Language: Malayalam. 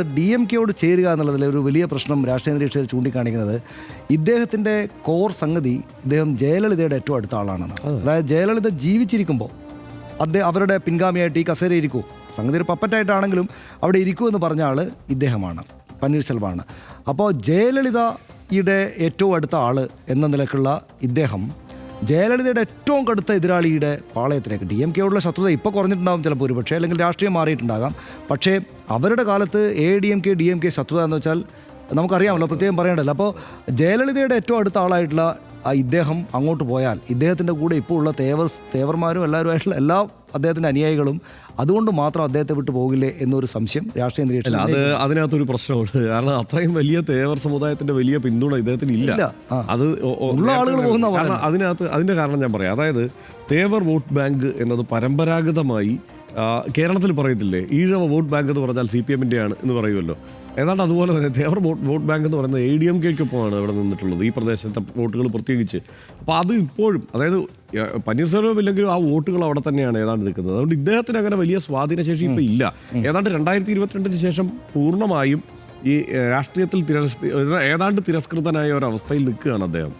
DMK-യോട് ചേരുക എന്നുള്ളതിൽ ഒരു വലിയ പ്രശ്നം രാഷ്ട്രീയ നിരീക്ഷകർ ചൂണ്ടിക്കാണിക്കുന്നത് ഇദ്ദേഹത്തിൻ്റെ കോർ സംഗതി ഇദ്ദേഹം ജയലളിതയുടെ ഏറ്റവും അടുത്ത ആളാണെന്നാണ്. അതായത് ജയലളിത ജീവിച്ചിരിക്കുമ്പോൾ അവരുടെ പിൻഗാമിയായിട്ട് ഈ കസേര ഇരിക്കൂ, സംഗതി ഒരു പപ്പറ്റായിട്ടാണെങ്കിലും അവിടെ ഇരിക്കൂ എന്ന് പറഞ്ഞ ആൾ ഇദ്ദേഹമാണ്, പന്നീർശെൽവമാണ്. അപ്പോൾ ജയലളിതയുടെ ഏറ്റവും അടുത്ത ആൾ എന്ന നിലക്കുള്ള ഇദ്ദേഹം ജയലളിതയുടെ ഏറ്റവും കടുത്ത എതിരാളിയുടെ പാളയത്തിലേക്ക് DMK-യോടുള്ള ശത്രുത ഇപ്പോൾ കുറഞ്ഞിട്ടുണ്ടാകും ചിലപ്പോൾ ഒരുപക്ഷെ, അല്ലെങ്കിൽ രാഷ്ട്രീയം മാറിയിട്ടുണ്ടാകാം. പക്ഷേ അവരുടെ കാലത്ത് DMK ശത്രുത എന്ന് വെച്ചാൽ നമുക്കറിയാമല്ലോ, പ്രത്യേകം പറയേണ്ടല്ലോ. അപ്പോൾ ജയലളിതയുടെ ഏറ്റവും അടുത്ത ആളായിട്ടുള്ള ഇദ്ദേഹം അങ്ങോട്ട് പോയാൽ ഇദ്ദേഹത്തിൻ്റെ കൂടെ ഇപ്പോൾ ഉള്ള തേവർമാരും എല്ലാവരുമായിട്ടുള്ള എല്ലാ അദ്ദേഹത്തിൻ്റെ അനുയായികളും അതുകൊണ്ട് മാത്രം അദ്ദേഹത്തെ വിട്ടു പോകില്ലേ എന്നൊരു സംശയം രാഷ്ട്രീയ നിരീക്ഷണം. അതിനകത്തൊരു പ്രശ്നമുണ്ട്. കാരണം അത്രയും വലിയ തേവർ സമുദായത്തിന്റെ വലിയ പിന്തുണ ഇദ്ദേഹത്തിന് ഇല്ല. അത് ഉള്ള ആളുകൾ പോകുന്ന അതിന്റെ കാരണം ഞാൻ പറയാം. അതായത് തേവർ വോട്ട് ബാങ്ക് എന്നത് പരമ്പരാഗതമായി കേരളത്തിൽ പറയത്തില്ലേ, ഈഴവ വോട്ട് ബാങ്ക് എന്ന് പറഞ്ഞാൽ CPM-ൻ്റെ ആണ് എന്ന് പറയുമല്ലോ. ഏതാണ്ട് അതുപോലെ തന്നെ തേവർ വോട്ട് ബാങ്ക് എന്ന് പറയുന്നത് ADMK-ക്കൊപ്പമാണ് ഇവിടെ നിന്നിട്ടുള്ളത്, ഈ പ്രദേശത്തെ വോട്ടുകൾ പ്രത്യേകിച്ച്. അപ്പോൾ അത് ഇപ്പോഴും, അതായത് പന്നീർസെൽവം ഇല്ലെങ്കിലും ആ വോട്ടുകൾ അവിടെ തന്നെയാണ് ഏതാണ്ട് നിൽക്കുന്നത്. അതുകൊണ്ട് ഇദ്ദേഹത്തിന് അങ്ങനെ വലിയ സ്വാധീനശേഷി ഇപ്പോൾ ഇല്ല. ഏതാണ്ട് 2022 ശേഷം പൂർണ്ണമായും ഈ രാഷ്ട്രീയത്തിൽ ഏതാണ്ട് തിരസ്കൃതനായ ഒരവസ്ഥയിൽ നിൽക്കുകയാണ് അദ്ദേഹം.